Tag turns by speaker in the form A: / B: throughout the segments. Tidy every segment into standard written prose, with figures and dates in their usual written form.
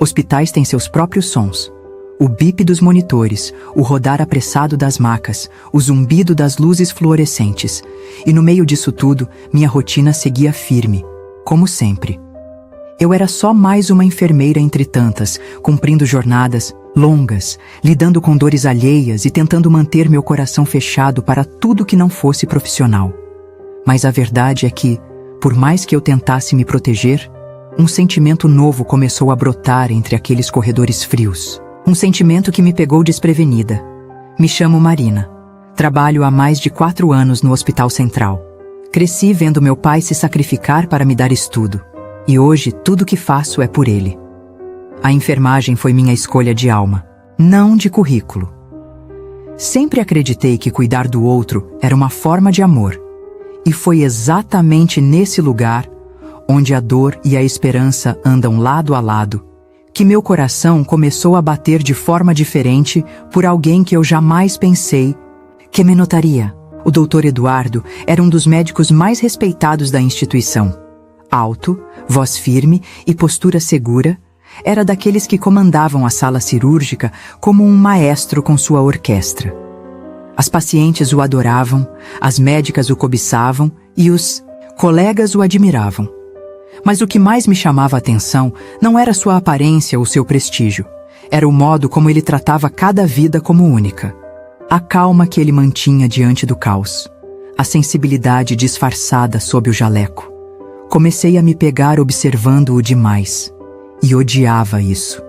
A: Hospitais têm seus próprios sons. O bip dos monitores, o rodar apressado das macas, o zumbido das luzes fluorescentes. E no meio disso tudo, minha rotina seguia firme, como sempre. Eu era só mais uma enfermeira entre tantas, cumprindo jornadas longas, lidando com dores alheias e tentando manter meu coração fechado para tudo que não fosse profissional. Mas a verdade é que, por mais que eu tentasse me proteger, um sentimento novo começou a brotar entre aqueles corredores frios. Um sentimento que me pegou desprevenida. Me chamo Marina. Trabalho há mais de 4 anos no Hospital Central. Cresci vendo meu pai se sacrificar para me dar estudo. E hoje tudo que faço é por ele. A enfermagem foi minha escolha de alma, não de currículo. Sempre acreditei que cuidar do outro era uma forma de amor. E foi exatamente nesse lugar, onde a dor e a esperança andam lado a lado, que meu coração começou a bater de forma diferente por alguém que eu jamais pensei que me notaria. O Dr. Eduardo era um dos médicos mais respeitados da instituição. Alto, voz firme e postura segura, era daqueles que comandavam a sala cirúrgica como um maestro com sua orquestra. As pacientes o adoravam, as médicas o cobiçavam e os colegas o admiravam. Mas o que mais me chamava a atenção não era sua aparência ou seu prestígio. Era o modo como ele tratava cada vida como única. A calma que ele mantinha diante do caos. A sensibilidade disfarçada sob o jaleco. Comecei a me pegar observando-o demais. E odiava isso.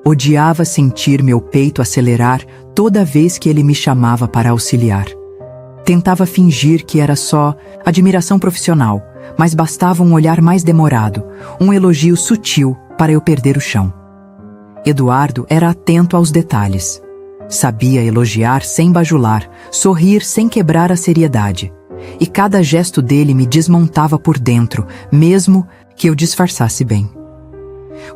A: Odiava sentir meu peito acelerar toda vez que ele me chamava para auxiliar. Tentava fingir que era só admiração profissional, mas bastava um olhar mais demorado, um elogio sutil para eu perder o chão. Eduardo era atento aos detalhes. Sabia elogiar sem bajular, sorrir sem quebrar a seriedade. E cada gesto dele me desmontava por dentro, mesmo que eu disfarçasse bem.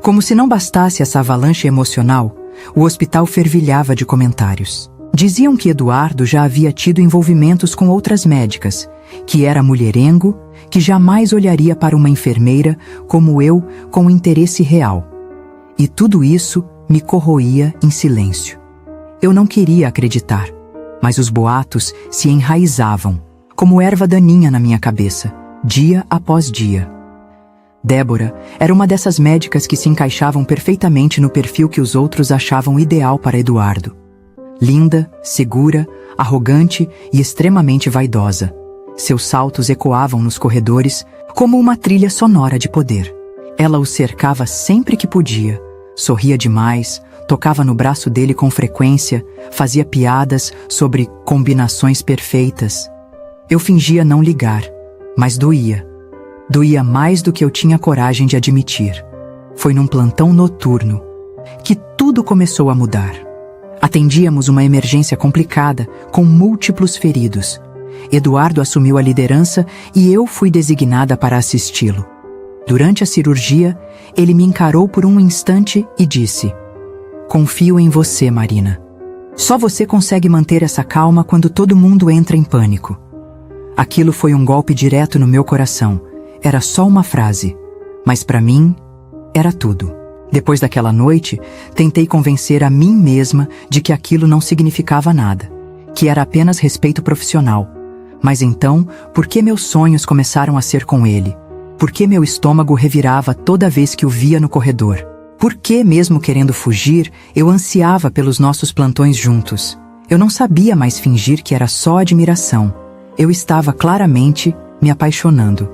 A: Como se não bastasse essa avalanche emocional, o hospital fervilhava de comentários. Diziam que Eduardo já havia tido envolvimentos com outras médicas, que era mulherengo, que jamais olharia para uma enfermeira como eu com interesse real. E tudo isso me corroía em silêncio. Eu não queria acreditar, mas os boatos se enraizavam, como erva daninha na minha cabeça, dia após dia. Débora era uma dessas médicas que se encaixavam perfeitamente no perfil que os outros achavam ideal para Eduardo. Linda, segura, arrogante e extremamente vaidosa. Seus saltos ecoavam nos corredores como uma trilha sonora de poder. Ela o cercava sempre que podia, sorria demais, tocava no braço dele com frequência, fazia piadas sobre combinações perfeitas. Eu fingia não ligar, mas doía. Doía mais do que eu tinha coragem de admitir. Foi num plantão noturno que tudo começou a mudar. Atendíamos uma emergência complicada, com múltiplos feridos. Eduardo assumiu a liderança e eu fui designada para assisti-lo. Durante a cirurgia, ele me encarou por um instante e disse: "Confio em você, Marina. Só você consegue manter essa calma quando todo mundo entra em pânico." Aquilo foi um golpe direto no meu coração. Era só uma frase, mas para mim, era tudo. Depois daquela noite, tentei convencer a mim mesma de que aquilo não significava nada, que era apenas respeito profissional. Mas então, por que meus sonhos começaram a ser com ele? Por que meu estômago revirava toda vez que o via no corredor? Por que, mesmo querendo fugir, eu ansiava pelos nossos plantões juntos? Eu não sabia mais fingir que era só admiração. Eu estava claramente me apaixonando.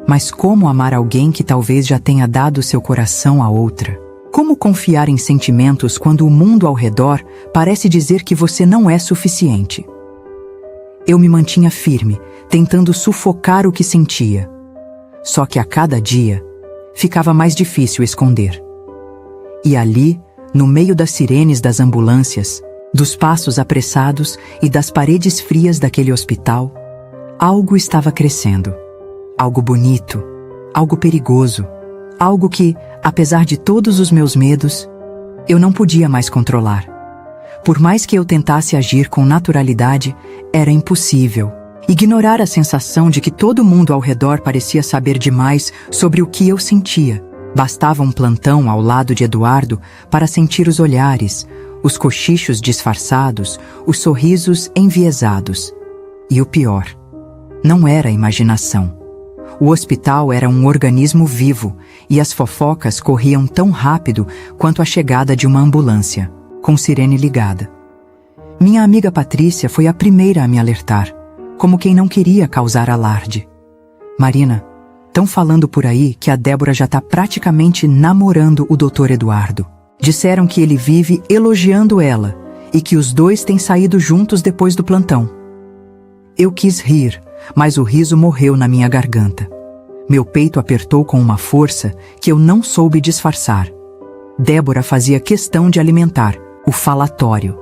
A: Mas como amar alguém que talvez já tenha dado seu coração a outra? Como confiar em sentimentos quando o mundo ao redor parece dizer que você não é suficiente? Eu me mantinha firme, tentando sufocar o que sentia. Só que a cada dia, ficava mais difícil esconder. E ali, no meio das sirenes das ambulâncias, dos passos apressados e das paredes frias daquele hospital, algo estava crescendo. Algo bonito, algo perigoso, algo que, apesar de todos os meus medos, eu não podia mais controlar. Por mais que eu tentasse agir com naturalidade, era impossível. Ignorar a sensação de que todo mundo ao redor parecia saber demais sobre o que eu sentia. Bastava um plantão ao lado de Eduardo para sentir os olhares, os cochichos disfarçados, os sorrisos enviesados. E o pior, não era imaginação. O hospital era um organismo vivo e as fofocas corriam tão rápido quanto a chegada de uma ambulância, com sirene ligada. Minha amiga Patrícia foi a primeira a me alertar, como quem não queria causar alarde. Marina, estão falando por aí que a Débora já está praticamente namorando o Dr. Eduardo. Disseram que ele vive elogiando ela e que os dois têm saído juntos depois do plantão. Eu quis rir, mas o riso morreu na minha garganta. Meu peito apertou com uma força que eu não soube disfarçar. Débora fazia questão de alimentar o falatório.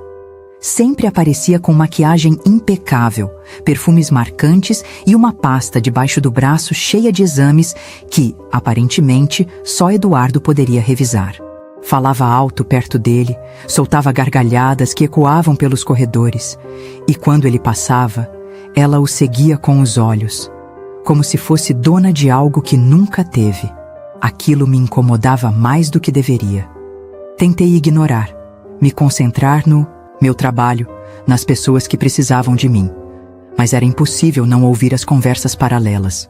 A: Sempre aparecia com maquiagem impecável, perfumes marcantes e uma pasta debaixo do braço cheia de exames que, aparentemente, só Eduardo poderia revisar. Falava alto perto dele, soltava gargalhadas que ecoavam pelos corredores, e quando ele passava, ela o seguia com os olhos, como se fosse dona de algo que nunca teve. Aquilo me incomodava mais do que deveria. Tentei ignorar, me concentrar no meu trabalho, nas pessoas que precisavam de mim, mas era impossível não ouvir as conversas paralelas.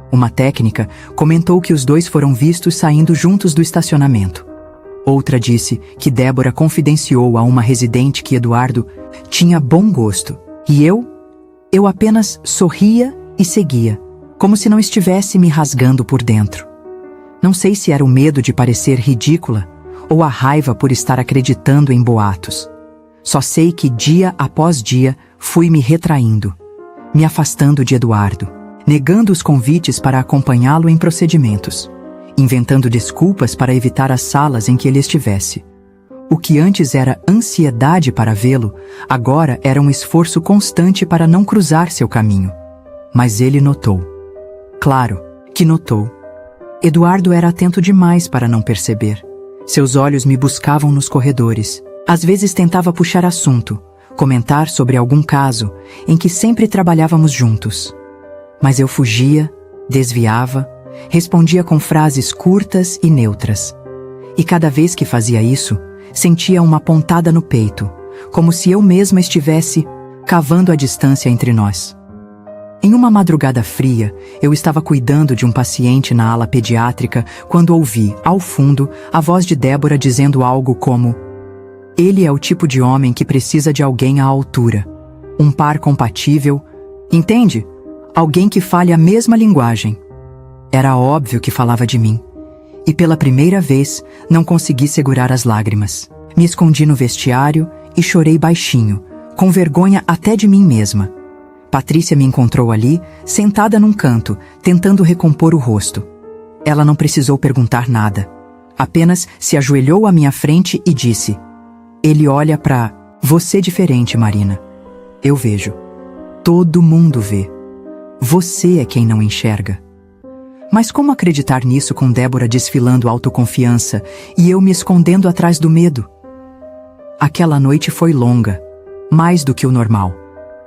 A: Uma técnica comentou que os dois foram vistos saindo juntos do estacionamento. Outra disse que Débora confidenciou a uma residente que Eduardo tinha bom gosto. E eu apenas sorria e seguia, como se não estivesse me rasgando por dentro. Não sei se era o medo de parecer ridícula ou a raiva por estar acreditando em boatos. Só sei que dia após dia fui me retraindo, me afastando de Eduardo, negando os convites para acompanhá-lo em procedimentos, inventando desculpas para evitar as salas em que ele estivesse. O que antes era ansiedade para vê-lo, agora era um esforço constante para não cruzar seu caminho. Mas ele notou. Claro que notou. Eduardo era atento demais para não perceber. Seus olhos me buscavam nos corredores. Às vezes tentava puxar assunto, comentar sobre algum caso em que sempre trabalhávamos juntos. Mas eu fugia, desviava, respondia com frases curtas e neutras. E cada vez que fazia isso, sentia uma pontada no peito, como se eu mesma estivesse cavando a distância entre nós. Em uma madrugada fria, eu estava cuidando de um paciente na ala pediátrica quando ouvi, ao fundo, a voz de Débora dizendo algo como: "Ele é o tipo de homem que precisa de alguém à altura. Um par compatível. Entende? Alguém que fale a mesma linguagem." Era óbvio que falava de mim. E pela primeira vez, não consegui segurar as lágrimas. Me escondi no vestiário e chorei baixinho, com vergonha até de mim mesma. Patrícia me encontrou ali, sentada num canto, tentando recompor o rosto. Ela não precisou perguntar nada. Apenas se ajoelhou à minha frente e disse: "Ele olha pra você diferente, Marina. Eu vejo. Todo mundo vê. Você é quem não enxerga." Mas como acreditar nisso com Débora desfilando autoconfiança e eu me escondendo atrás do medo? Aquela noite foi longa, mais do que o normal.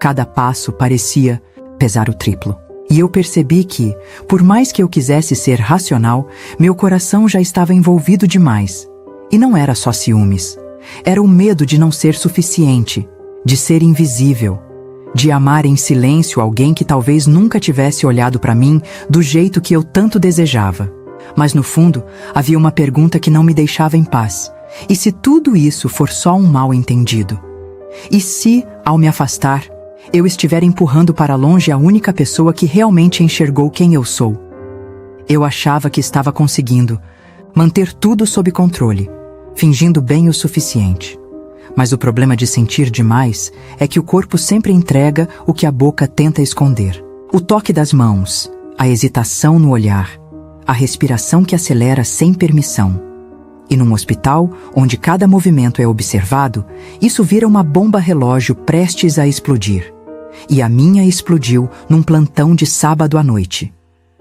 A: Cada passo parecia pesar o triplo. E eu percebi que, por mais que eu quisesse ser racional, meu coração já estava envolvido demais. E não era só ciúmes. Era o medo de não ser suficiente, de ser invisível, de amar em silêncio alguém que talvez nunca tivesse olhado para mim do jeito que eu tanto desejava. Mas no fundo, havia uma pergunta que não me deixava em paz. E se tudo isso for só um mal-entendido? E se, ao me afastar, eu estiver empurrando para longe a única pessoa que realmente enxergou quem eu sou? Eu achava que estava conseguindo manter tudo sob controle, fingindo bem o suficiente. Mas o problema de sentir demais é que o corpo sempre entrega o que a boca tenta esconder. O toque das mãos, a hesitação no olhar, a respiração que acelera sem permissão. E num hospital, onde cada movimento é observado, isso vira uma bomba-relógio prestes a explodir. E a minha explodiu num plantão de sábado à noite.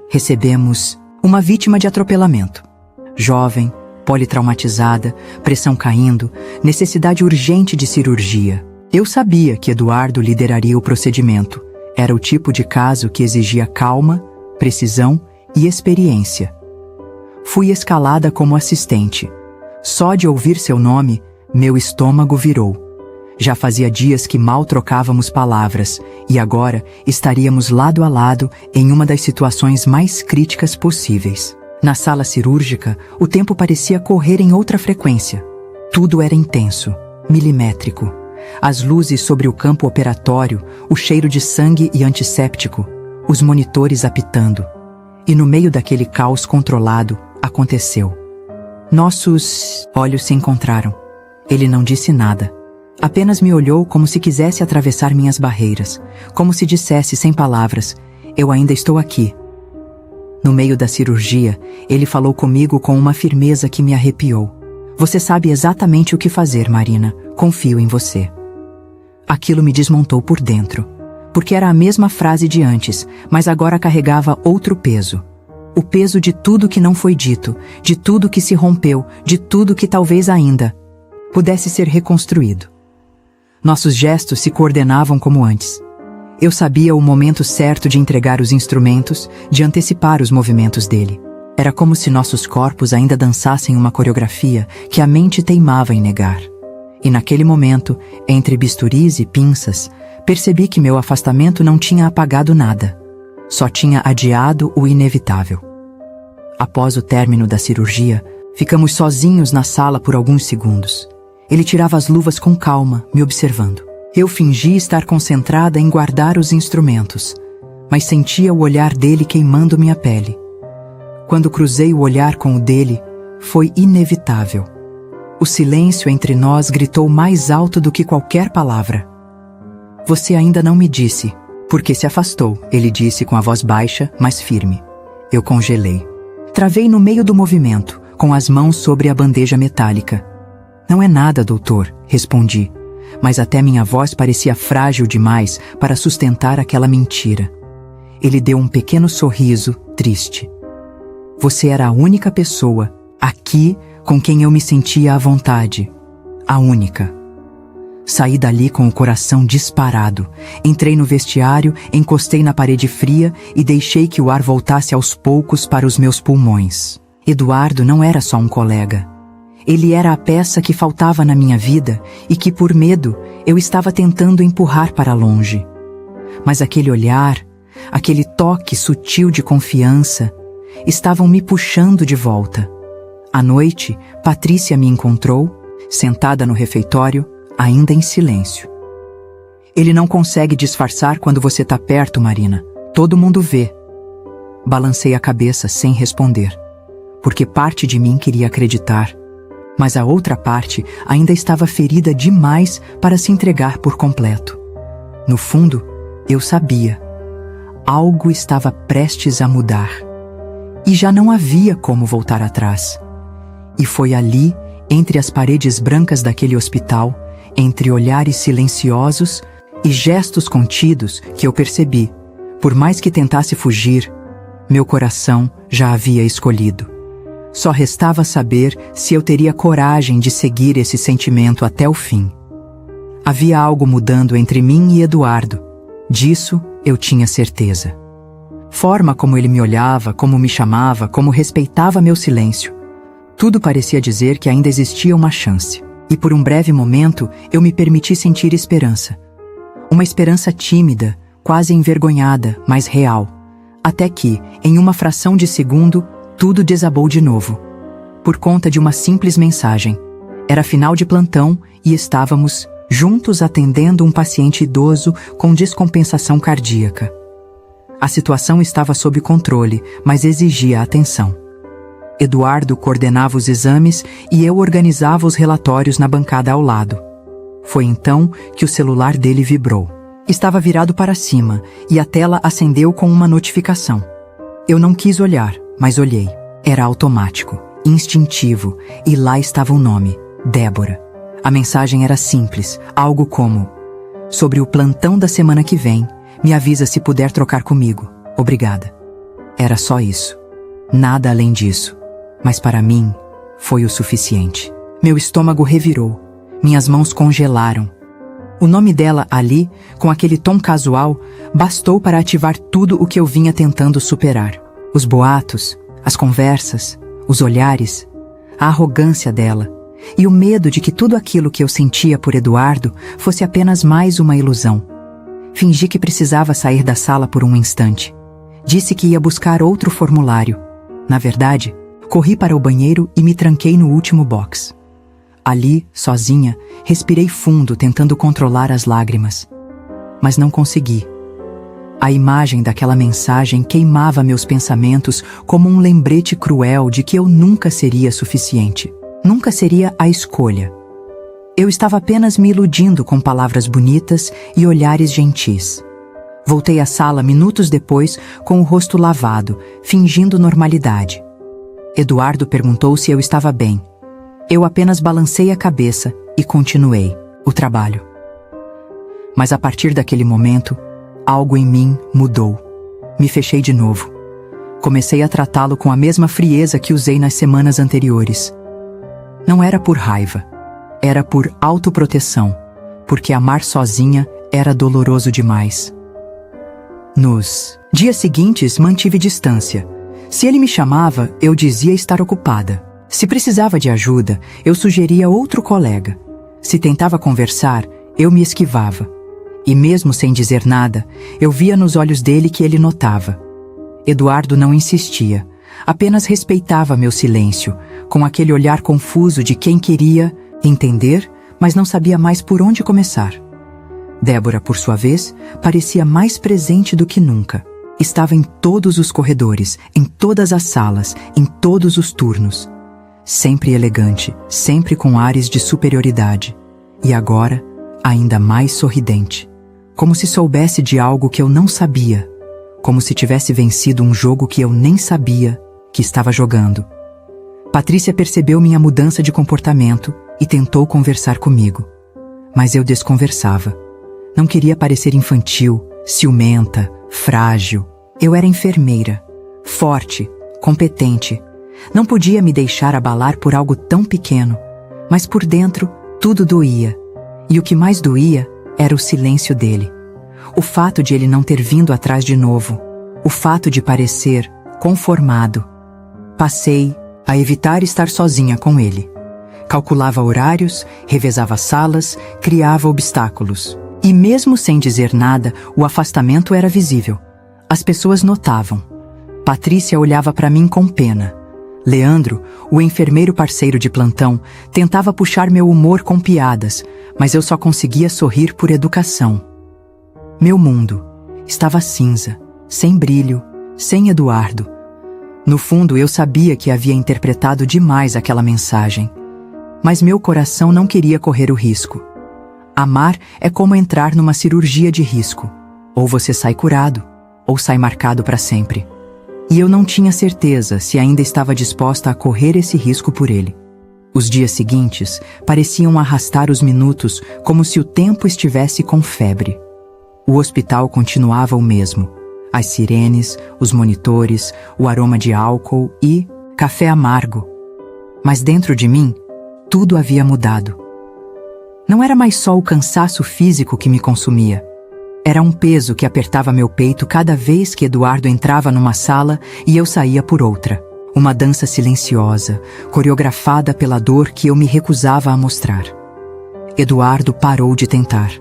A: Recebemos uma vítima de atropelamento. Jovem, politraumatizada, pressão caindo, necessidade urgente de cirurgia. Eu sabia que Eduardo lideraria o procedimento. Era o tipo de caso que exigia calma, precisão e experiência. Fui escalada como assistente. Só de ouvir seu nome, meu estômago virou. Já fazia dias que mal trocávamos palavras, e agora estaríamos lado a lado em uma das situações mais críticas possíveis. Na sala cirúrgica, o tempo parecia correr em outra frequência. Tudo era intenso, milimétrico. As luzes sobre o campo operatório, o cheiro de sangue e antisséptico, os monitores apitando. E no meio daquele caos controlado, aconteceu. Nossos olhos se encontraram. Ele não disse nada. Apenas me olhou como se quisesse atravessar minhas barreiras, como se dissesse sem palavras: eu ainda estou aqui. No meio da cirurgia, ele falou comigo com uma firmeza que me arrepiou. Você sabe exatamente o que fazer, Marina. Confio em você. Aquilo me desmontou por dentro, porque era a mesma frase de antes, mas agora carregava outro peso. O peso de tudo que não foi dito, de tudo que se rompeu, de tudo que talvez ainda pudesse ser reconstruído. Nossos gestos se coordenavam como antes. Eu sabia o momento certo de entregar os instrumentos, de antecipar os movimentos dele. Era como se nossos corpos ainda dançassem uma coreografia que a mente teimava em negar. E naquele momento, entre bisturis e pinças, percebi que meu afastamento não tinha apagado nada. Só tinha adiado o inevitável. Após o término da cirurgia, ficamos sozinhos na sala por alguns segundos. Ele tirava as luvas com calma, me observando. Eu fingi estar concentrada em guardar os instrumentos, mas sentia o olhar dele queimando minha pele. Quando cruzei o olhar com o dele, foi inevitável. O silêncio entre nós gritou mais alto do que qualquer palavra. Você ainda não me disse, porque se afastou, ele disse com a voz baixa, mas firme. Eu congelei. Travei no meio do movimento, com as mãos sobre a bandeja metálica. Não é nada, doutor, respondi, mas até minha voz parecia frágil demais para sustentar aquela mentira. Ele deu um pequeno sorriso, triste. Você era a única pessoa, aqui, com quem eu me sentia à vontade. A única. Saí dali com o coração disparado. Entrei no vestiário, encostei na parede fria e deixei que o ar voltasse aos poucos para os meus pulmões. Eduardo não era só um colega. Ele era a peça que faltava na minha vida e que, por medo, eu estava tentando empurrar para longe. Mas aquele olhar, aquele toque sutil de confiança, estavam me puxando de volta. À noite, Patrícia me encontrou, sentada no refeitório, ainda em silêncio. Ele não consegue disfarçar quando você está perto, Marina. Todo mundo vê. Balancei a cabeça sem responder, porque parte de mim queria acreditar, mas a outra parte ainda estava ferida demais para se entregar por completo. No fundo, eu sabia. Algo estava prestes a mudar. E já não havia como voltar atrás. E foi ali, entre as paredes brancas daquele hospital, entre olhares silenciosos e gestos contidos, que eu percebi, por mais que tentasse fugir, meu coração já havia escolhido. Só restava saber se eu teria coragem de seguir esse sentimento até o fim. Havia algo mudando entre mim e Eduardo. Disso eu tinha certeza. Forma como ele me olhava, como me chamava, como respeitava meu silêncio. Tudo parecia dizer que ainda existia uma chance. E por um breve momento eu me permiti sentir esperança. Uma esperança tímida, quase envergonhada, mas real. Até que, em uma fração de segundo, tudo desabou de novo. Por conta de uma simples mensagem. Era final de plantão e estávamos juntos atendendo um paciente idoso com descompensação cardíaca. A situação estava sob controle, mas exigia atenção. Eduardo coordenava os exames e eu organizava os relatórios na bancada ao lado. Foi então que o celular dele vibrou. Estava virado para cima e a tela acendeu com uma notificação. Eu não quis olhar, mas olhei. Era automático, instintivo, e lá estava o nome, Débora. A mensagem era simples, algo como: sobre o plantão da semana que vem, me avisa se puder trocar comigo. Obrigada. Era só isso. Nada além disso. Mas para mim, foi o suficiente. Meu estômago revirou. Minhas mãos congelaram. O nome dela ali, com aquele tom casual, bastou para ativar tudo o que eu vinha tentando superar. Os boatos, as conversas, os olhares, a arrogância dela e o medo de que tudo aquilo que eu sentia por Eduardo fosse apenas mais uma ilusão. Fingi que precisava sair da sala por um instante. Disse que ia buscar outro formulário. Na verdade, corri para o banheiro e me tranquei no último box. Ali, sozinha, respirei fundo tentando controlar as lágrimas. Mas não consegui. A imagem daquela mensagem queimava meus pensamentos como um lembrete cruel de que eu nunca seria suficiente. Nunca seria a escolha. Eu estava apenas me iludindo com palavras bonitas e olhares gentis. Voltei à sala minutos depois com o rosto lavado, fingindo normalidade. Eduardo perguntou se eu estava bem. Eu apenas balancei a cabeça e continuei o trabalho. Mas a partir daquele momento, algo em mim mudou. Me fechei de novo. Comecei a tratá-lo com a mesma frieza que usei nas semanas anteriores. Não era por raiva. Era por autoproteção, porque amar sozinha era doloroso demais. Nos dias seguintes, mantive distância. Se ele me chamava, eu dizia estar ocupada. Se precisava de ajuda, eu sugeria outro colega. Se tentava conversar, eu me esquivava. E mesmo sem dizer nada, eu via nos olhos dele que ele notava. Eduardo não insistia, apenas respeitava meu silêncio, com aquele olhar confuso de quem queria entender, mas não sabia mais por onde começar. Débora, por sua vez, parecia mais presente do que nunca. Estava em todos os corredores, em todas as salas, em todos os turnos. Sempre elegante, sempre com ares de superioridade. E agora, ainda mais sorridente. Como se soubesse de algo que eu não sabia. Como se tivesse vencido um jogo que eu nem sabia que estava jogando. Patrícia percebeu minha mudança de comportamento e tentou conversar comigo. Mas eu desconversava. Não queria parecer infantil, ciumenta, frágil. Eu era enfermeira, forte, competente. Não podia me deixar abalar por algo tão pequeno. Mas por dentro, tudo doía. E o que mais doía era o silêncio dele. O fato de ele não ter vindo atrás de novo. O fato de parecer conformado. Passei a evitar estar sozinha com ele. Calculava horários, revezava salas, criava obstáculos. E mesmo sem dizer nada, o afastamento era visível. As pessoas notavam. Patrícia olhava para mim com pena. Leandro, o enfermeiro parceiro de plantão, tentava puxar meu humor com piadas, mas eu só conseguia sorrir por educação. Meu mundo estava cinza, sem brilho, sem Eduardo. No fundo, eu sabia que havia interpretado demais aquela mensagem. Mas meu coração não queria correr o risco. Amar é como entrar numa cirurgia de risco. Ou você sai curado, ou sai marcado para sempre. E eu não tinha certeza se ainda estava disposta a correr esse risco por ele. Os dias seguintes pareciam arrastar os minutos como se o tempo estivesse com febre. O hospital continuava o mesmo. As sirenes, os monitores, o aroma de álcool e café amargo. Mas dentro de mim, tudo havia mudado. Não era mais só o cansaço físico que me consumia. Era um peso que apertava meu peito cada vez que Eduardo entrava numa sala e eu saía por outra. Uma dança silenciosa, coreografada pela dor que eu me recusava a mostrar. Eduardo parou de tentar.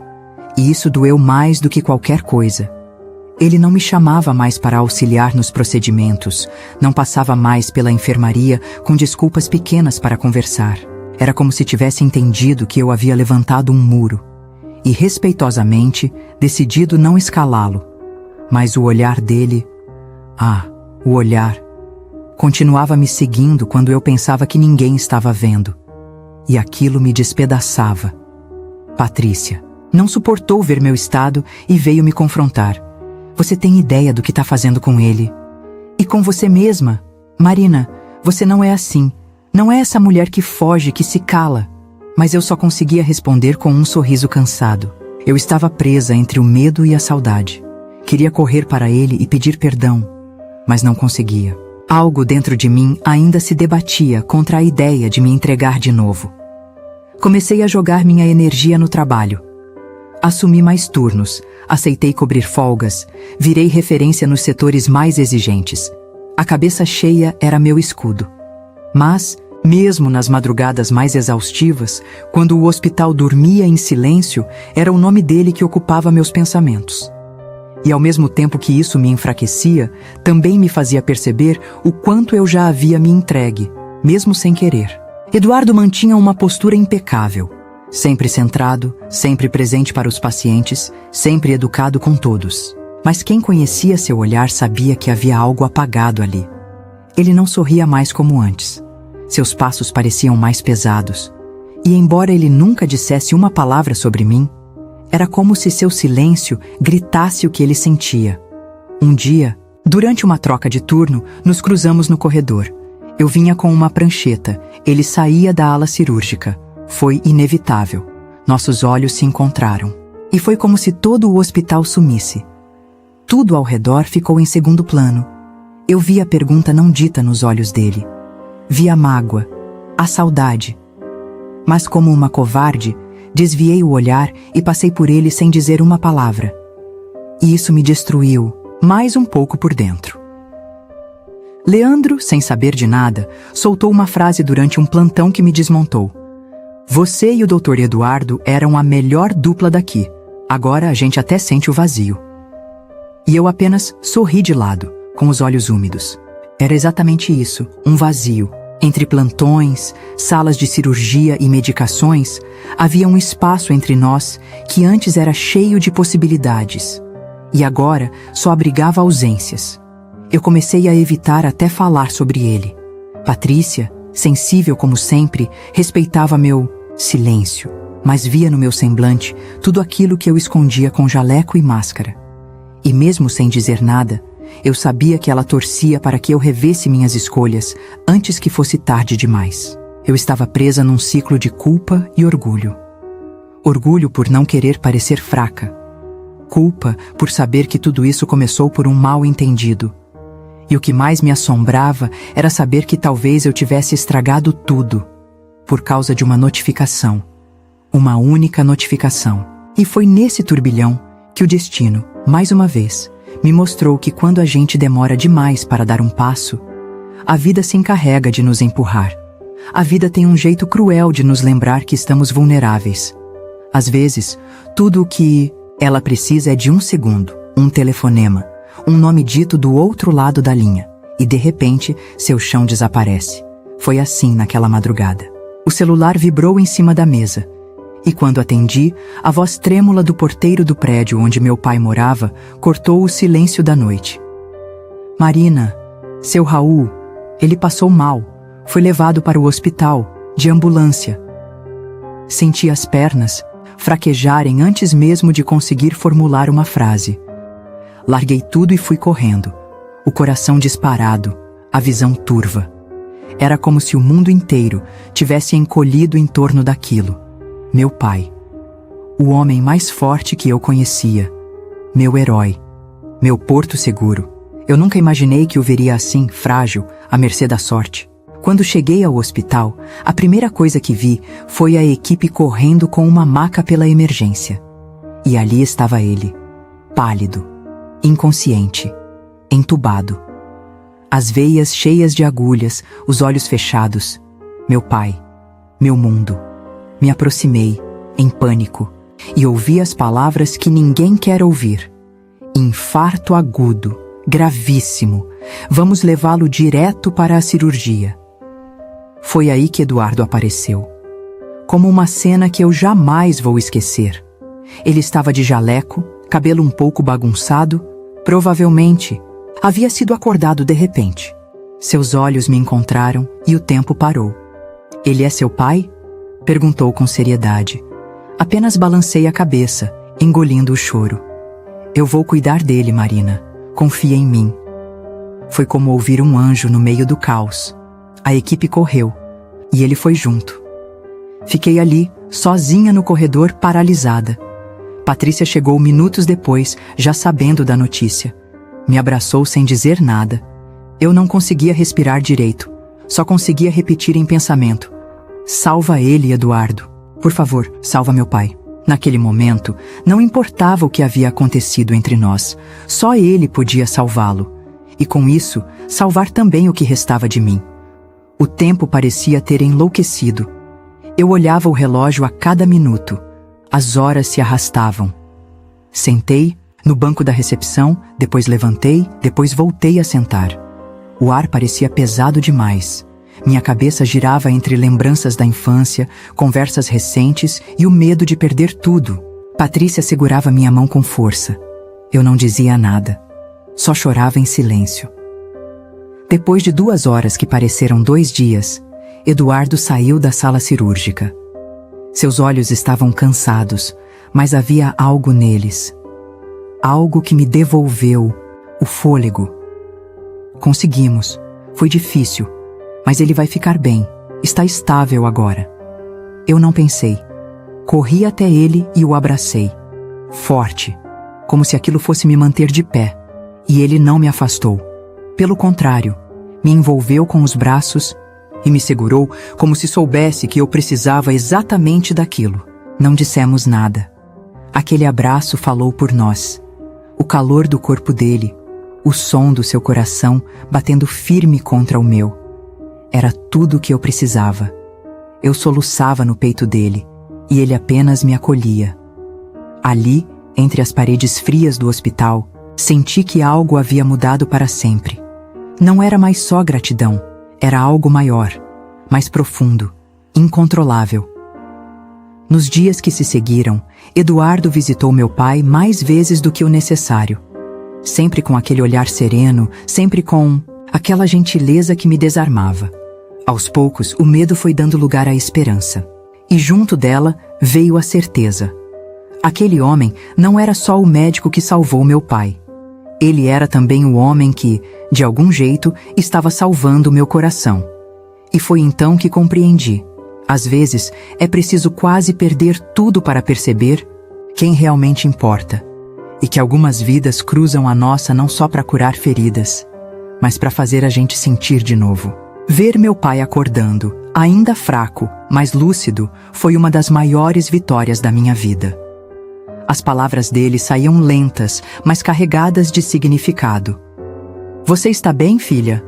A: E isso doeu mais do que qualquer coisa. Ele não me chamava mais para auxiliar nos procedimentos, não passava mais pela enfermaria com desculpas pequenas para conversar. Era como se tivesse entendido que eu havia levantado um muro e, respeitosamente, decidido não escalá-lo. Mas o olhar dele... o olhar... continuava me seguindo quando eu pensava que ninguém estava vendo. E aquilo me despedaçava. Patrícia não suportou ver meu estado e veio me confrontar. Você tem ideia do que está fazendo com ele? E com você mesma? Marina, você não é assim. Não é essa mulher que foge, que se cala. Mas eu só conseguia responder com um sorriso cansado. Eu estava presa entre o medo e a saudade. Queria correr para ele e pedir perdão, mas não conseguia. Algo dentro de mim ainda se debatia contra a ideia de me entregar de novo. Comecei a jogar minha energia no trabalho. Assumi mais turnos, aceitei cobrir folgas, virei referência nos setores mais exigentes. A cabeça cheia era meu escudo. Mas, mesmo nas madrugadas mais exaustivas, quando o hospital dormia em silêncio, era o nome dele que ocupava meus pensamentos. E ao mesmo tempo que isso me enfraquecia, também me fazia perceber o quanto eu já havia me entregue, mesmo sem querer. Eduardo mantinha uma postura impecável, sempre centrado, sempre presente para os pacientes, sempre educado com todos. Mas quem conhecia seu olhar sabia que havia algo apagado ali. Ele não sorria mais como antes. Seus passos pareciam mais pesados. E embora ele nunca dissesse uma palavra sobre mim, era como se seu silêncio gritasse o que ele sentia. Um dia, durante uma troca de turno, nos cruzamos no corredor. Eu vinha com uma prancheta, ele saía da ala cirúrgica. Foi inevitável. Nossos olhos se encontraram. E foi como se todo o hospital sumisse. Tudo ao redor ficou em segundo plano. Eu vi a pergunta não dita nos olhos dele. Vi a mágoa, a saudade. Mas como uma covarde, desviei o olhar e passei por ele sem dizer uma palavra. E isso me destruiu, mais um pouco por dentro. Leandro, sem saber de nada, soltou uma frase durante um plantão que me desmontou. Você e o Dr. Eduardo eram a melhor dupla daqui. Agora a gente até sente o vazio. E eu apenas sorri de lado, com os olhos úmidos. Era exatamente isso, um vazio. Entre plantões, salas de cirurgia e medicações, havia um espaço entre nós que antes era cheio de possibilidades. E agora só abrigava ausências. Eu comecei a evitar até falar sobre ele. Patrícia, sensível como sempre, respeitava meu silêncio, mas via no meu semblante tudo aquilo que eu escondia com jaleco e máscara. E mesmo sem dizer nada, eu sabia que ela torcia para que eu revesse minhas escolhas antes que fosse tarde demais. Eu estava presa num ciclo de culpa e orgulho. Orgulho por não querer parecer fraca. Culpa por saber que tudo isso começou por um mal-entendido. E o que mais me assombrava era saber que talvez eu tivesse estragado tudo por causa de uma notificação. Uma única notificação. E foi nesse turbilhão que o destino, mais uma vez, me mostrou que quando a gente demora demais para dar um passo, a vida se encarrega de nos empurrar. A vida tem um jeito cruel de nos lembrar que estamos vulneráveis. Às vezes, tudo o que ela precisa é de um segundo, um telefonema, um nome dito do outro lado da linha, e de repente, seu chão desaparece. Foi assim naquela madrugada. O celular vibrou em cima da mesa. E quando atendi, a voz trêmula do porteiro do prédio onde meu pai morava cortou o silêncio da noite. Marina, seu Raul, ele passou mal. Foi levado para o hospital, de ambulância. Senti as pernas fraquejarem antes mesmo de conseguir formular uma frase. Larguei tudo e fui correndo. O coração disparado, a visão turva. Era como se o mundo inteiro tivesse encolhido em torno daquilo. Meu pai. O homem mais forte que eu conhecia. Meu herói. Meu porto seguro. Eu nunca imaginei que o veria assim, frágil, à mercê da sorte. Quando cheguei ao hospital, a primeira coisa que vi foi a equipe correndo com uma maca pela emergência. E ali estava ele, pálido, inconsciente, entubado. As veias cheias de agulhas, os olhos fechados. Meu pai, meu mundo. Me aproximei, em pânico, e ouvi as palavras que ninguém quer ouvir. Infarto agudo, gravíssimo. Vamos levá-lo direto para a cirurgia. Foi aí que Eduardo apareceu. Como uma cena que eu jamais vou esquecer. Ele estava de jaleco, cabelo um pouco bagunçado. Provavelmente, havia sido acordado de repente. Seus olhos me encontraram e o tempo parou. Ele é seu pai? Perguntou com seriedade. Apenas balancei a cabeça, engolindo o choro. Eu vou cuidar dele, Marina. Confia em mim. Foi como ouvir um anjo no meio do caos. A equipe correu, e ele foi junto. Fiquei ali, sozinha no corredor, paralisada. Patrícia chegou minutos depois, já sabendo da notícia. Me abraçou sem dizer nada. Eu não conseguia respirar direito. Só conseguia repetir em pensamento: salva ele, Eduardo. Por favor, salva meu pai. Naquele momento, não importava o que havia acontecido entre nós. Só ele podia salvá-lo. E com isso, salvar também o que restava de mim. O tempo parecia ter enlouquecido. Eu olhava o relógio a cada minuto. As horas se arrastavam. Sentei no banco da recepção, depois levantei, depois voltei a sentar. O ar parecia pesado demais. Minha cabeça girava entre lembranças da infância, conversas recentes e o medo de perder tudo. Patrícia segurava minha mão com força. Eu não dizia nada. Só chorava em silêncio. Depois de 2 horas que pareceram 2 dias, Eduardo saiu da sala cirúrgica. Seus olhos estavam cansados, mas havia algo neles. Algo que me devolveu o fôlego. Conseguimos. Foi difícil, mas ele vai ficar bem. Está estável agora. Eu não pensei. Corri até ele e o abracei. Forte, como se aquilo fosse me manter de pé. E ele não me afastou. Pelo contrário, me envolveu com os braços e me segurou como se soubesse que eu precisava exatamente daquilo. Não dissemos nada. Aquele abraço falou por nós. O calor do corpo dele, o som do seu coração batendo firme contra o meu. Era tudo o que eu precisava. Eu soluçava no peito dele e ele apenas me acolhia. Ali, entre as paredes frias do hospital, senti que algo havia mudado para sempre. Não era mais só gratidão, era algo maior, mais profundo, incontrolável. Nos dias que se seguiram, Eduardo visitou meu pai mais vezes do que o necessário. Sempre com aquele olhar sereno, sempre com aquela gentileza que me desarmava. Aos poucos, o medo foi dando lugar à esperança. E junto dela veio a certeza. Aquele homem não era só o médico que salvou meu pai. Ele era também o homem que, de algum jeito, estava salvando meu coração. E foi então que compreendi. Às vezes, é preciso quase perder tudo para perceber quem realmente importa. E que algumas vidas cruzam a nossa não só para curar feridas, mas para fazer a gente sentir de novo. Ver meu pai acordando, ainda fraco, mas lúcido, foi uma das maiores vitórias da minha vida. As palavras dele saíam lentas, mas carregadas de significado. "Você está bem, filha?"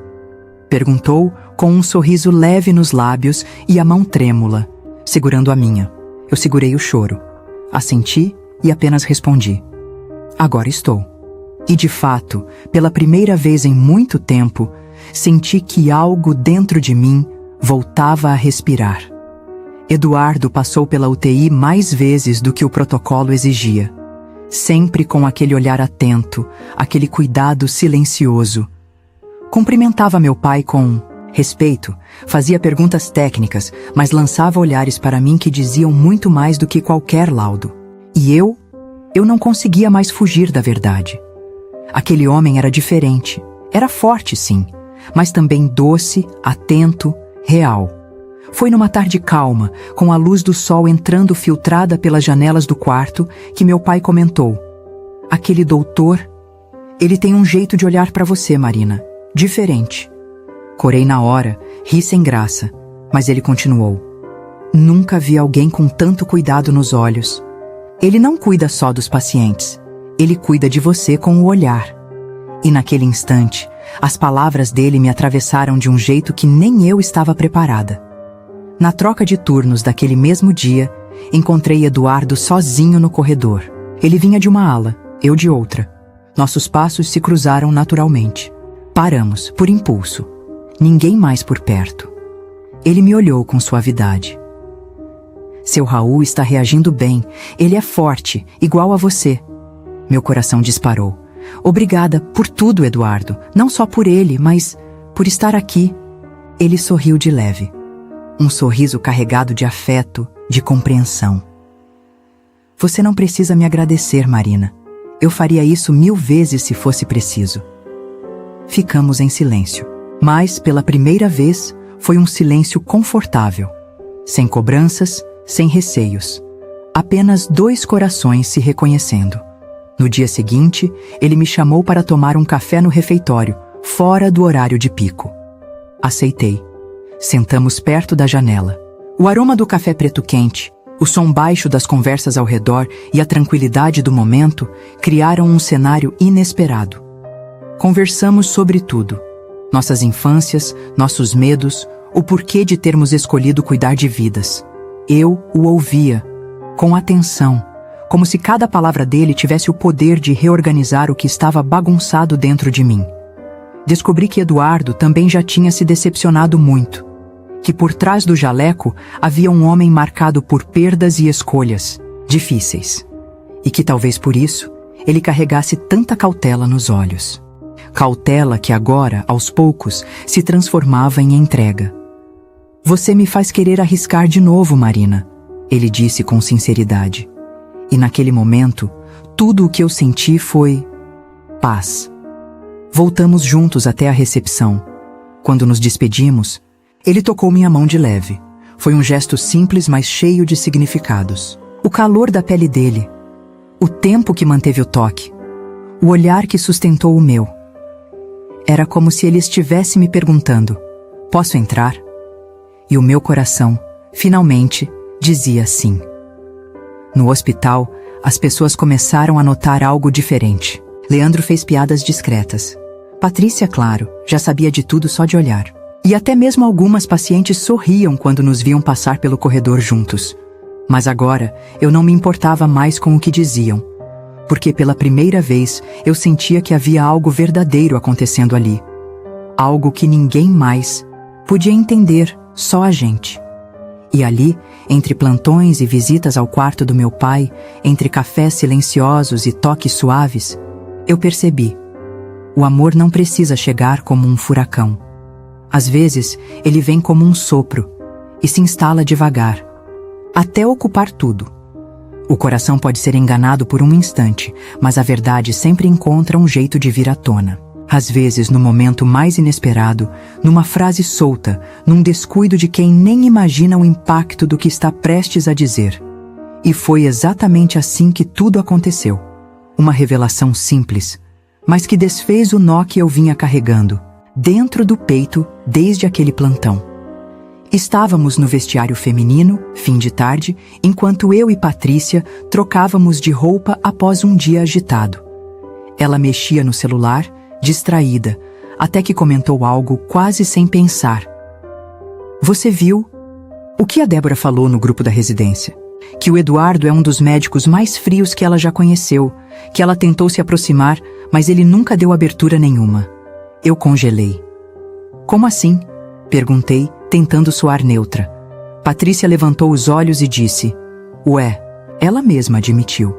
A: Perguntou, com um sorriso leve nos lábios e a mão trêmula, segurando a minha. Eu segurei o choro. Assenti e apenas respondi: "Agora estou." E de fato, pela primeira vez em muito tempo, senti que algo dentro de mim voltava a respirar. Eduardo passou pela UTI mais vezes do que o protocolo exigia. Sempre com aquele olhar atento, aquele cuidado silencioso. Cumprimentava meu pai com respeito, fazia perguntas técnicas, mas lançava olhares para mim que diziam muito mais do que qualquer laudo. E eu não conseguia mais fugir da verdade. Aquele homem era diferente. Era forte, sim, mas também doce, atento, real. Foi numa tarde calma, com a luz do sol entrando filtrada pelas janelas do quarto, que meu pai comentou: "Aquele doutor, ele tem um jeito de olhar para você, Marina. Diferente." Corei na hora, ri sem graça, mas ele continuou: "Nunca vi alguém com tanto cuidado nos olhos. Ele não cuida só dos pacientes, ele cuida de você com o olhar." E naquele instante, as palavras dele me atravessaram de um jeito que nem eu estava preparada. Na troca de turnos daquele mesmo dia, encontrei Eduardo sozinho no corredor. Ele vinha de uma ala, eu de outra. Nossos passos se cruzaram naturalmente. Paramos, por impulso. Ninguém mais por perto. Ele me olhou com suavidade. "Seu Raul está reagindo bem. Ele é forte, igual a você." Meu coração disparou. "Obrigada por tudo, Eduardo. Não só por ele, mas por estar aqui." Ele sorriu de leve. Um sorriso carregado de afeto, de compreensão. "Você não precisa me agradecer, Marina. Eu faria isso 1000 vezes se fosse preciso." Ficamos em silêncio. Mas, pela primeira vez, foi um silêncio confortável. Sem cobranças, sem receios. Apenas 2 corações se reconhecendo. No dia seguinte, ele me chamou para tomar um café no refeitório, fora do horário de pico. Aceitei. Sentamos perto da janela. O aroma do café preto quente, o som baixo das conversas ao redor e a tranquilidade do momento criaram um cenário inesperado. Conversamos sobre tudo. Nossas infâncias, nossos medos, o porquê de termos escolhido cuidar de vidas. Eu o ouvia, com atenção, como se cada palavra dele tivesse o poder de reorganizar o que estava bagunçado dentro de mim. Descobri que Eduardo também já tinha se decepcionado muito, que por trás do jaleco havia um homem marcado por perdas e escolhas difíceis, e que talvez por isso ele carregasse tanta cautela nos olhos. Cautela que agora, aos poucos, se transformava em entrega. Você me faz querer arriscar de novo, Marina, ele disse com sinceridade. E naquele momento, tudo o que eu senti foi paz. Voltamos juntos até a recepção. Quando nos despedimos, ele tocou minha mão de leve. Foi um gesto simples, mas cheio de significados. O calor da pele dele, o tempo que manteve o toque, o olhar que sustentou o meu. Era como se ele estivesse me perguntando: posso entrar? E o meu coração, finalmente, dizia sim. No hospital, as pessoas começaram a notar algo diferente. Leandro fez piadas discretas. Patrícia, claro, já sabia de tudo só de olhar. E até mesmo algumas pacientes sorriam quando nos viam passar pelo corredor juntos. Mas agora, eu não me importava mais com o que diziam, porque pela primeira vez eu sentia que havia algo verdadeiro acontecendo ali. Algo que ninguém mais podia entender, só a gente. E ali, entre plantões e visitas ao quarto do meu pai, entre cafés silenciosos e toques suaves, eu percebi: o amor não precisa chegar como um furacão. Às vezes, ele vem como um sopro e se instala devagar, até ocupar tudo. O coração pode ser enganado por um instante, mas a verdade sempre encontra um jeito de vir à tona. Às vezes, no momento mais inesperado, numa frase solta, num descuido de quem nem imagina o impacto do que está prestes a dizer. E foi exatamente assim que tudo aconteceu. Uma revelação simples, mas que desfez o nó que eu vinha carregando, dentro do peito, desde aquele plantão. Estávamos no vestiário feminino, fim de tarde, enquanto eu e Patrícia trocávamos de roupa após um dia agitado. Ela mexia no celular, distraída, até que comentou algo quase sem pensar. Você viu? O que a Débora falou no grupo da residência? Que o Eduardo é um dos médicos mais frios que ela já conheceu, que ela tentou se aproximar, mas ele nunca deu abertura nenhuma. Eu congelei. Como assim? Perguntei, tentando soar neutra. Patrícia levantou os olhos e disse: ué, ela mesma admitiu.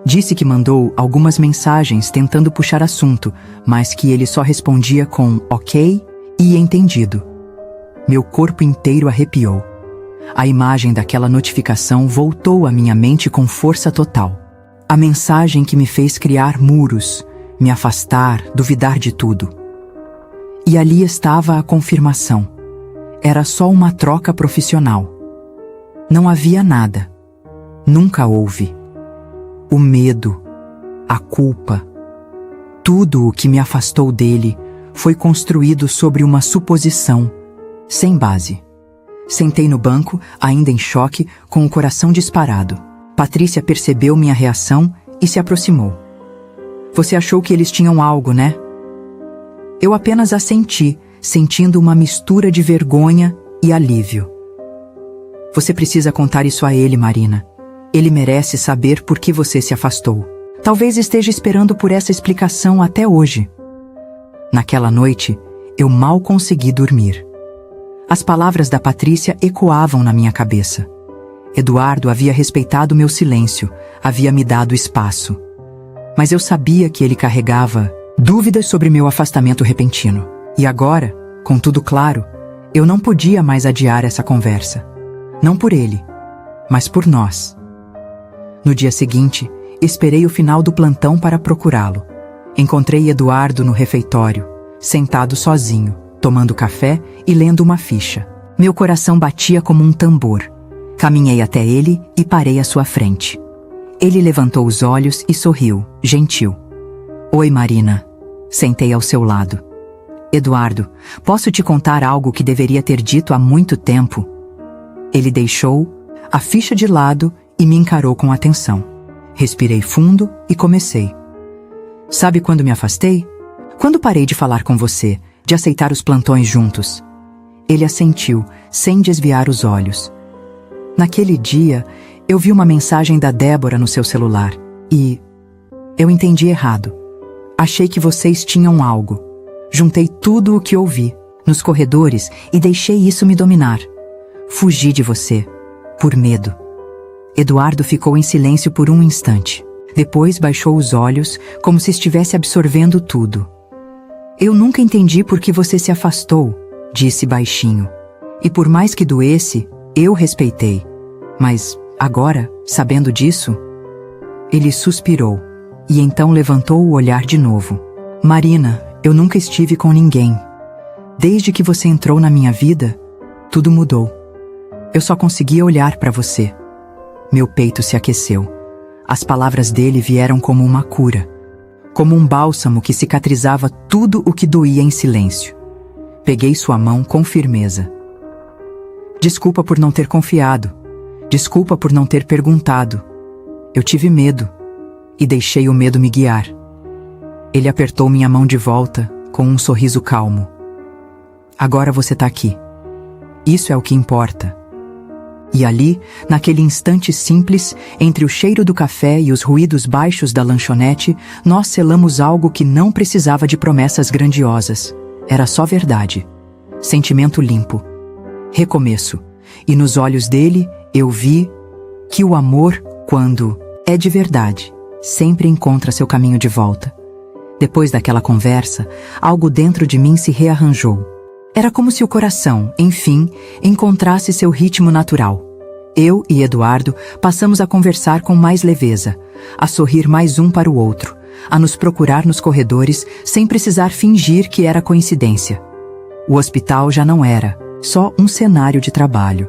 A: Disse que mandou algumas mensagens tentando puxar assunto, mas que ele só respondia com ok e entendido. Meu corpo inteiro arrepiou. A imagem daquela notificação voltou à minha mente com força total. A mensagem que me fez criar muros, me afastar, duvidar de tudo. E ali estava a confirmação. Era só uma troca profissional. Não havia nada. Nunca houve. O medo, a culpa, tudo o que me afastou dele foi construído sobre uma suposição, sem base. Sentei no banco, ainda em choque, com o coração disparado. Patrícia percebeu minha reação e se aproximou. Você achou que eles tinham algo, né? Eu apenas assenti, sentindo uma mistura de vergonha e alívio. Você precisa contar isso a ele, Marina. Ele merece saber por que você se afastou. Talvez esteja esperando por essa explicação até hoje. Naquela noite, eu mal consegui dormir. As palavras da Patrícia ecoavam na minha cabeça. Eduardo havia respeitado meu silêncio, havia me dado espaço. Mas eu sabia que ele carregava dúvidas sobre meu afastamento repentino. E agora, com tudo claro, eu não podia mais adiar essa conversa. Não por ele, mas por nós. No dia seguinte, esperei o final do plantão para procurá-lo. Encontrei Eduardo no refeitório, sentado sozinho, tomando café e lendo uma ficha. Meu coração batia como um tambor. Caminhei até ele e parei à sua frente. Ele levantou os olhos e sorriu, gentil. Oi, Marina. Sentei ao seu lado. Eduardo, posso te contar algo que deveria ter dito há muito tempo? Ele deixou a ficha de lado e me encarou com atenção. Respirei fundo e comecei. Sabe quando me afastei? Quando parei de falar com você, de aceitar os plantões juntos. Ele assentiu, sem desviar os olhos. Naquele dia, eu vi uma mensagem da Débora no seu celular e... eu entendi errado. Achei que vocês tinham algo. Juntei tudo o que ouvi nos corredores e deixei isso me dominar. Fugi de você, por medo. Eduardo ficou em silêncio por um instante. Depois baixou os olhos, como se estivesse absorvendo tudo. Eu nunca entendi por que você se afastou, disse baixinho. E por mais que doesse, eu respeitei. Mas, agora, sabendo disso... Ele suspirou, e então levantou o olhar de novo. Marina, eu nunca estive com ninguém. Desde que você entrou na minha vida, tudo mudou. Eu só conseguia olhar para você. Meu peito se aqueceu. As palavras dele vieram como uma cura. Como um bálsamo que cicatrizava tudo o que doía em silêncio. Peguei sua mão com firmeza. Desculpa por não ter confiado. Desculpa por não ter perguntado. Eu tive medo e deixei o medo me guiar. Ele apertou minha mão de volta com um sorriso calmo. Agora você tá aqui. Isso é o que importa. E ali, naquele instante simples, entre o cheiro do café e os ruídos baixos da lanchonete, nós selamos algo que não precisava de promessas grandiosas. Era só verdade. Sentimento limpo. Recomeço. E nos olhos dele, eu vi que o amor, quando é de verdade, sempre encontra seu caminho de volta. Depois daquela conversa, algo dentro de mim se rearranjou. Era como se o coração, enfim, encontrasse seu ritmo natural. Eu e Eduardo passamos a conversar com mais leveza, a sorrir mais um para o outro, a nos procurar nos corredores sem precisar fingir que era coincidência. O hospital já não era só um cenário de trabalho.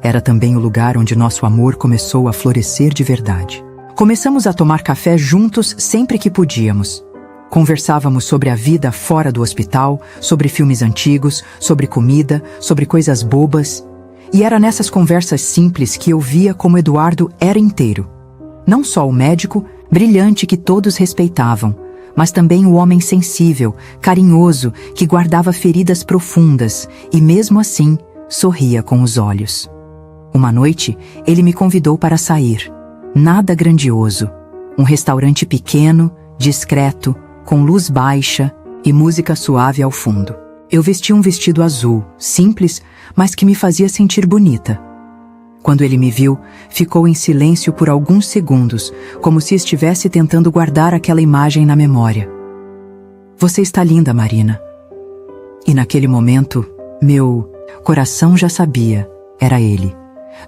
A: Era também o lugar onde nosso amor começou a florescer de verdade. Começamos a tomar café juntos sempre que podíamos. Conversávamos sobre a vida fora do hospital, sobre filmes antigos, sobre comida, sobre coisas bobas. E era nessas conversas simples que eu via como Eduardo era inteiro. Não só o médico, brilhante que todos respeitavam, mas também o homem sensível, carinhoso, que guardava feridas profundas e, mesmo assim, sorria com os olhos. Uma noite, ele me convidou para sair. Nada grandioso. Um restaurante pequeno, discreto, com luz baixa e música suave ao fundo. Eu vesti um vestido azul, simples, mas que me fazia sentir bonita. Quando ele me viu, ficou em silêncio por alguns segundos, como se estivesse tentando guardar aquela imagem na memória. Você está linda, Marina. E naquele momento, meu coração já sabia, era ele.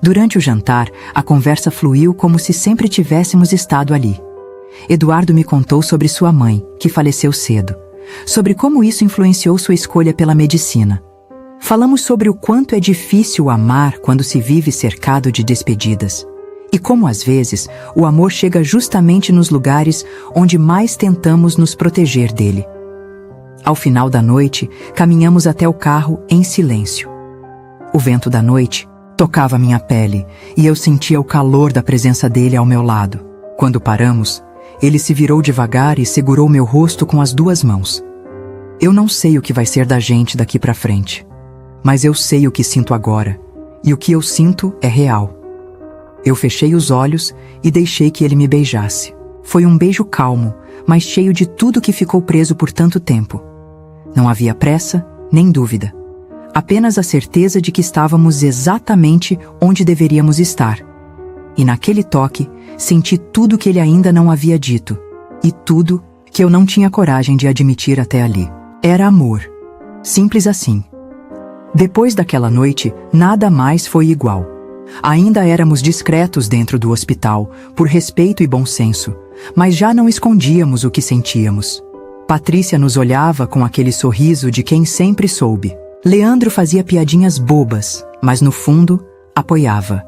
A: Durante o jantar, a conversa fluiu como se sempre tivéssemos estado ali. Eduardo me contou sobre sua mãe, que faleceu cedo, sobre como isso influenciou sua escolha pela medicina. Falamos sobre o quanto é difícil amar quando se vive cercado de despedidas, e como às vezes o amor chega justamente nos lugares onde mais tentamos nos proteger dele. Ao final da noite, caminhamos até o carro em silêncio. O vento da noite tocava minha pele e eu sentia o calor da presença dele ao meu lado. Quando paramos, ele se virou devagar e segurou meu rosto com as duas mãos. Eu não sei o que vai ser da gente daqui pra frente, mas eu sei o que sinto agora, e o que eu sinto é real. Eu fechei os olhos e deixei que ele me beijasse. Foi um beijo calmo, mas cheio de tudo que ficou preso por tanto tempo. Não havia pressa, nem dúvida. Apenas a certeza de que estávamos exatamente onde deveríamos estar. E naquele toque, senti tudo que ele ainda não havia dito, e tudo que eu não tinha coragem de admitir até ali. Era amor. Simples assim. Depois daquela noite, nada mais foi igual. Ainda éramos discretos dentro do hospital, por respeito e bom senso, mas já não escondíamos o que sentíamos. Patrícia nos olhava com aquele sorriso de quem sempre soube. Leandro fazia piadinhas bobas, mas no fundo, apoiava.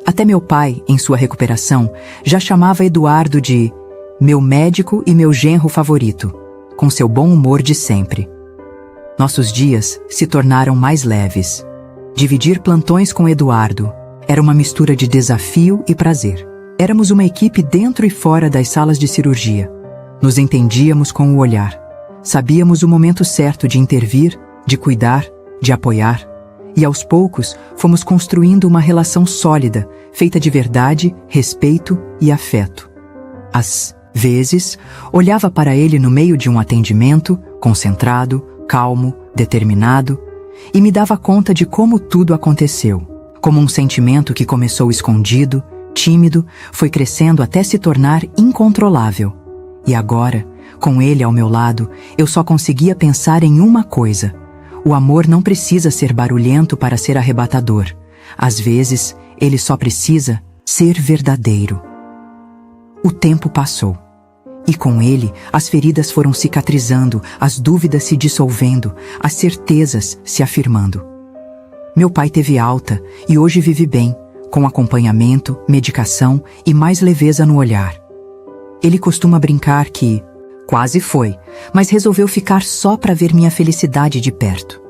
A: Até meu pai, em sua recuperação, já chamava Eduardo de meu médico e meu genro favorito, com seu bom humor de sempre. Nossos dias se tornaram mais leves. Dividir plantões com Eduardo era uma mistura de desafio e prazer. Éramos uma equipe dentro e fora das salas de cirurgia. Nos entendíamos com o olhar. Sabíamos o momento certo de intervir, de cuidar, de apoiar, E aos poucos, fomos construindo uma relação sólida, feita de verdade, respeito e afeto. Às vezes, olhava para ele no meio de um atendimento, concentrado, calmo, determinado, e me dava conta de como tudo aconteceu. Como um sentimento que começou escondido, tímido, foi crescendo até se tornar incontrolável. E agora, com ele ao meu lado, eu só conseguia pensar em uma coisa: o amor não precisa ser barulhento para ser arrebatador. Às vezes, ele só precisa ser verdadeiro. O tempo passou. E com ele, as feridas foram cicatrizando, as dúvidas se dissolvendo, as certezas se afirmando. Meu pai teve alta e hoje vive bem, com acompanhamento, medicação e mais leveza no olhar. Ele costuma brincar que quase foi, mas resolveu ficar só para ver minha felicidade de perto.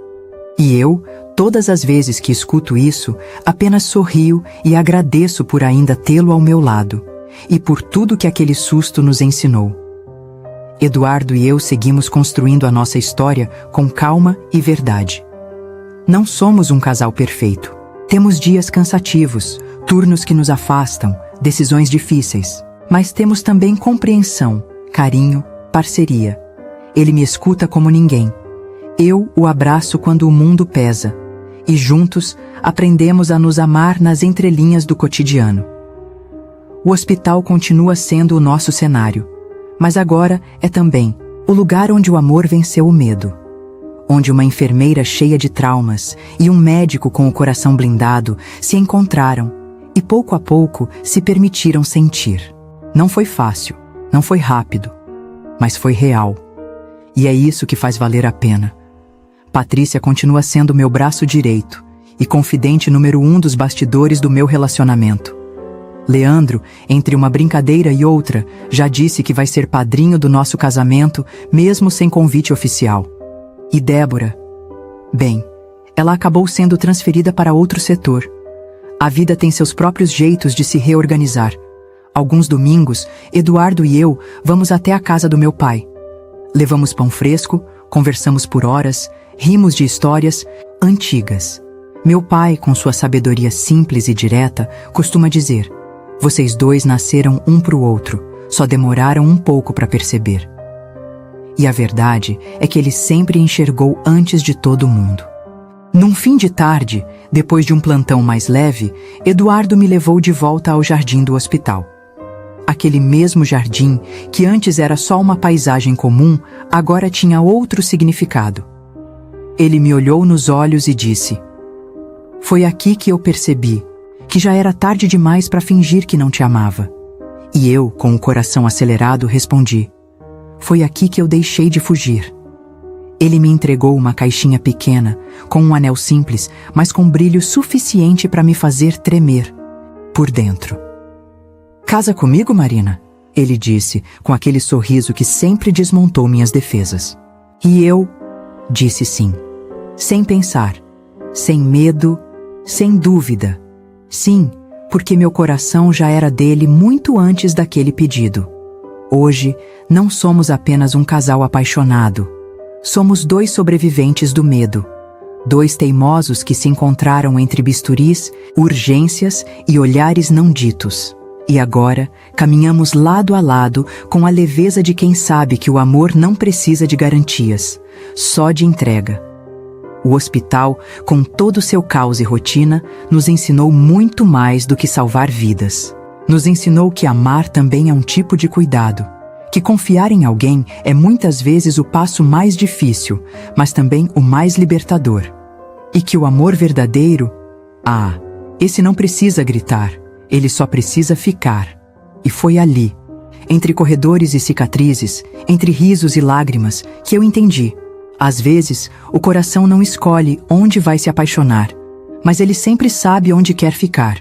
A: E eu, todas as vezes que escuto isso, apenas sorrio e agradeço por ainda tê-lo ao meu lado e por tudo que aquele susto nos ensinou. Eduardo e eu seguimos construindo a nossa história com calma e verdade. Não somos um casal perfeito. Temos dias cansativos, turnos que nos afastam, decisões difíceis. Mas temos também compreensão, carinho, parceria. Ele me escuta como ninguém. Eu o abraço quando o mundo pesa. E juntos aprendemos a nos amar nas entrelinhas do cotidiano. O hospital continua sendo o nosso cenário, mas agora é também o lugar onde o amor venceu o medo. Onde uma enfermeira cheia de traumas e um médico com o coração blindado se encontraram e pouco a pouco se permitiram sentir. Não foi fácil, não foi rápido, mas foi real. E é isso que faz valer a pena. Patrícia continua sendo meu braço direito e confidente número 1 dos bastidores do meu relacionamento. Leandro, entre uma brincadeira e outra, já disse que vai ser padrinho do nosso casamento, mesmo sem convite oficial. E Débora? Bem, ela acabou sendo transferida para outro setor. A vida tem seus próprios jeitos de se reorganizar. Alguns domingos, Eduardo e eu vamos até a casa do meu pai. Levamos pão fresco, conversamos por horas, rimos de histórias antigas. Meu pai, com sua sabedoria simples e direta, costuma dizer: vocês dois nasceram um para o outro, só demoraram um pouco para perceber. E a verdade é que ele sempre enxergou antes de todo mundo. Num fim de tarde, depois de um plantão mais leve, Eduardo me levou de volta ao jardim do hospital. Aquele mesmo jardim, que antes era só uma paisagem comum, agora tinha outro significado. Ele me olhou nos olhos e disse: foi aqui que eu percebi que já era tarde demais para fingir que não te amava. E eu, com o coração acelerado, respondi: foi aqui que eu deixei de fugir. Ele me entregou uma caixinha pequena, com um anel simples, mas com brilho suficiente para me fazer tremer por dentro. Casa comigo, Marina? Ele disse, com aquele sorriso que sempre desmontou minhas defesas. E eu disse sim, sem pensar, sem medo, sem dúvida. Sim, porque meu coração já era dele muito antes daquele pedido. Hoje, não somos apenas um casal apaixonado. Somos 2 sobreviventes do medo. 2 teimosos que se encontraram entre bisturis, urgências e olhares não ditos. E agora, caminhamos lado a lado com a leveza de quem sabe que o amor não precisa de garantias, só de entrega. O hospital, com todo o seu caos e rotina, nos ensinou muito mais do que salvar vidas. Nos ensinou que amar também é um tipo de cuidado, que confiar em alguém é muitas vezes o passo mais difícil, mas também o mais libertador. E que o amor verdadeiro, esse não precisa gritar, ele só precisa ficar. E foi ali, entre corredores e cicatrizes, entre risos e lágrimas, que eu entendi. Às vezes, o coração não escolhe onde vai se apaixonar, mas ele sempre sabe onde quer ficar.